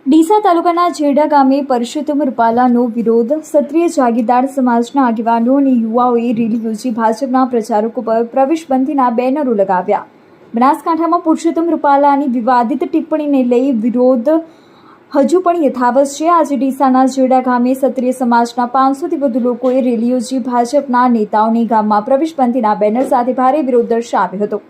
ડીસા તાલુકાના જેડા ગામે પરસોત્તમ રૂપાલાનો વિરોધ ક્ષત્રિય જાગીરદાર સમાજના આગેવાનો અને યુવાઓએ રેલી યોજી ભાજપના પ્રચારકો પર પ્રવેશબંધીના બેનરો લગાવ્યા। બનાસકાંઠામાં પરસોત્તમ રૂપાલાની વિવાદિત ટિપ્પણીને લઈ વિરોધ હજુ પણ યથાવત છે। આજે ડીસાના જેડા ગામે ક્ષત્રિય સમાજના 500થી વધુ લોકોએ રેલી યોજી ભાજપના નેતાઓને ગામમાં પ્રવેશબંધીના બેનર સાથે ભારે વિરોધ દર્શાવ્યો હતો।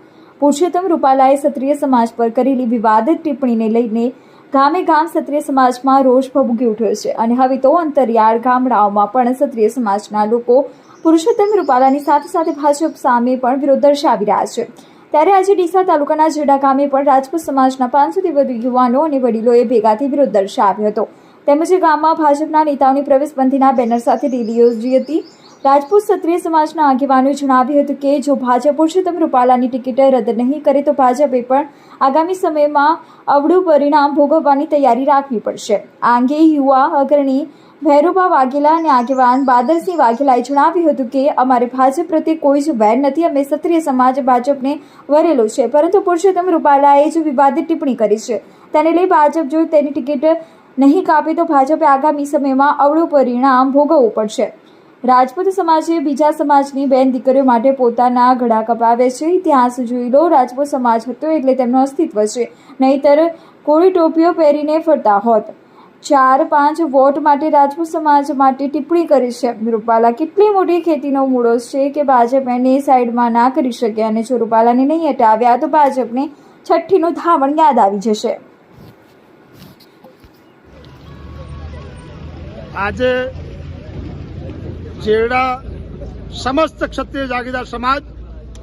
પરસોત્તમ રૂપાલાએ ક્ષત્રિય સમાજ પર કરેલી વિવાદિત ટિપ્પણીને લઈને ગામે ગામ ક્ષત્રિય સમાજમાં રોષ ભભૂકી ઉઠ્યો છે અને હવે તો અંતરિયાળ ગામડાઓમાં પણ ક્ષત્રિય સમાજના લોકો પરસોત્તમ રૂપાલાની સાથે ભાજપ સામે પણ વિરોધ દર્શાવી રહ્યા છે। ત્યારે આજે ડીસા તાલુકાના જેડા ગામે પણ રાજપૂત સમાજના 500થી વધુ યુવાનો અને વડીલોએ ભેગાથી વિરોધ દર્શાવ્યો હતો। તેમજ ગામમાં ભાજપના નેતાઓની પ્રવેશબંધીના બેનર સાથે રેલી યોજી હતી। રાજપૂત ક્ષત્રિય સમાજના આગેવાનોએ જણાવ્યું હતું કે જો ભાજપ પરસોત્તમ રૂપાલાની ટિકિટ રદ નહીં કરે તો ભાજપે પણ આગામી સમયમાં અવળું પરિણામ ભોગવવાની તૈયારી રાખવી પડશે। આ અંગે યુવા અગ્રણી ભૈરુભા વાઘેલા અને આગેવાન બાદરસિંહ વાઘેલાએ જણાવ્યું હતું કે અમારે ભાજપ પ્રત્યે કોઈ જ વેર નથી। અમે ક્ષત્રિય સમાજ ભાજપને વરેલો છે, પરંતુ પરસોત્તમ રૂપાલાએ જે વિવાદિત ટિપ્પણી કરી છે તેને લઈ ભાજપ જો તેની ટિકિટ નહીં કાપે તો ભાજપે આગામી સમયમાં અવળું પરિણામ ભોગવવું પડશે। રાજપૂત સમાજે બીજા સમાજની બેન દીકરીઓ માટે પોતાના ગળા કપાવ્યા છે। ઇતિહાસ જોઈ લો, રાજપૂત સમાજ હતો એટલે તેમનું અસ્તિત્વ છે, નહીંતર કોળી ટોપીઓ પહેરીને ફરતા હોત। 4-5 વોટ માટે રાજપૂત સમાજ માટે ટિપ્પણી કરી છે। રૂપાલા કેટલી મોટી ખેતીનો મૂળો છે કે ભાજપ એને સાઈડમાં ના કરી શકે અને જો રૂપાલાને નહીં હટાવ્યા તો ભાજપને છઠ્ઠીનું ધાવણ યાદ આવી જશે। આજે જેડા સમસ્ત ક્ષત્રિય જાગીરદાર સમાજ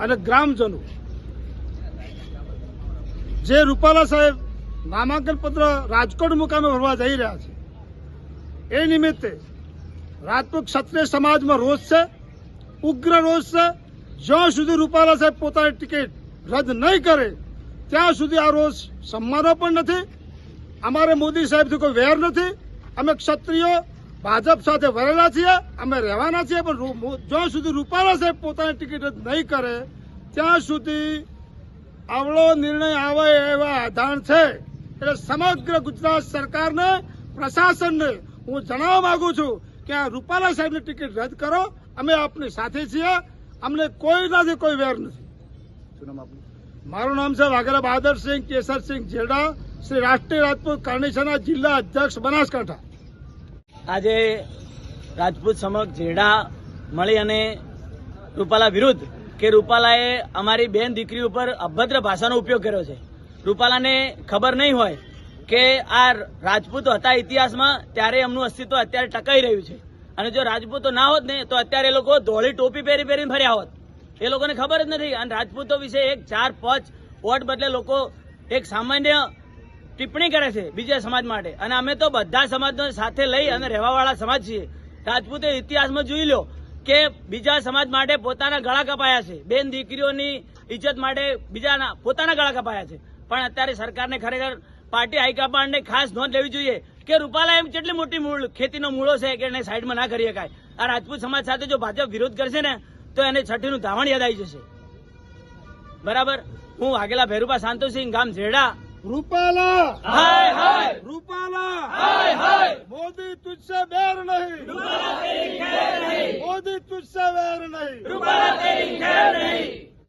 અને ગ્રામજનો જે રૂપાલા સાહેબ નામાંકન પત્ર રાજકોટ મુકામે ભરવા જઈ રહ્યા છે, એ નિમિત્તે રાજપૂત ક્ષત્રિય સમાજમાં રોષ છે, ઉગ્ર રોષ છે। જ્યાં સુધી રૂપાલા સાહેબ પોતાની ટિકિટ રદ નહીં કરે ત્યાં સુધી આ રોષ સંમાનો પણ નથી। અમારે મોદી સાહેબથી કોઈ વેર નથી। અમે ક્ષત્રિયો ભાજપ સાથે વરેલા છીએ, અમે રહેવાના છીએ, પણ જ્યાં સુધી રૂપાલા સાહેબ પોતાની ટિકિટ રદ નહીં કરે ત્યાં સુધી આવડો નિર્ણય આવે એવા આધાર છે। એટલે સમગ્ર ગુજરાત સરકારને, પ્રશાસનને હું જણાવવા માંગુ છું કે આ રૂપાલા સાહેબની ટિકિટ રદ કરો। અમે આપની સાથે છીએ, અમને કોઈનાથી કોઈ વેર નથી। મારું નામ છે વાઘેલા બહાદરસિંહ કેસરસિંહ જેડા, શ્રી રાષ્ટ્રીય રાજપૂત કાર્નિશનના જિલ્લા અધ્યક્ષ બનાસકાંઠા। આજે રાજપૂત સમક્ષ જેડા મળી અને રૂપાલા વિરુદ્ધ કે રૂપાલાએ અમારી બેન દીકરી ઉપર અભદ્ર ભાષાનો ઉપયોગ કર્યો છે। રૂપાલાને ખબર નહીં હોય કે આ રાજપૂતો હતા ઇતિહાસમાં, ત્યારે એમનું અસ્તિત્વ અત્યારે ટકાઈ રહ્યું છે અને જો રાજપૂતો ના હોત ને તો અત્યારે એ લોકો ધોળી ટોપી પહેરીને ફર્યા હોત। એ લોકોને ખબર જ નથી। અને રાજપૂતો વિશે 4-5 વોટ બદલે લોકો એક સામાન્ય ટિપ્પણી કરે છે બીજા સમાજ માટે, અને અમે તો બધા સમાજને સાથે લઈ અને રહેવાવાળા સમાજ છીએ। રાજપૂતે ઇતિહાસમાં જોઈ લો કે બીજા સમાજ માટે પોતાના ગળા કપાયા છે, બેન દીકરીઓની ઇજ્જત માટે બીજાના પોતાના ગળા કપાયા છે। પણ અત્યારે સરકારને ખરેખર પાર્ટી હાઈકમાન્ડને ખાસ નોંધ લેવી જોઈએ કે રૂપાલા એમ કેટલી મોટી ખેતીનો મૂળો છે કે એને સાઈડમાં ના કરી શકાય। આ રાજપૂત સમાજ સાથે જો ભાજપ વિરોધ કરશે ને તો એને છઠ્ઠીનું ધાવણ યાદ આવી જશે। બરાબર। હું વાઘેલા ભૈરુભા શાંતુસિંહ, ગામ જેડા। રૂપાલા હાય હાય, રૂપાલા હાય હાય, મોદી तुझसे बैर नहीं, રૂપાલા તેરી ખેર નહીં, मोदी तुझसे बैर नहीं। રૂપાલા તેરી ખેર નહીં।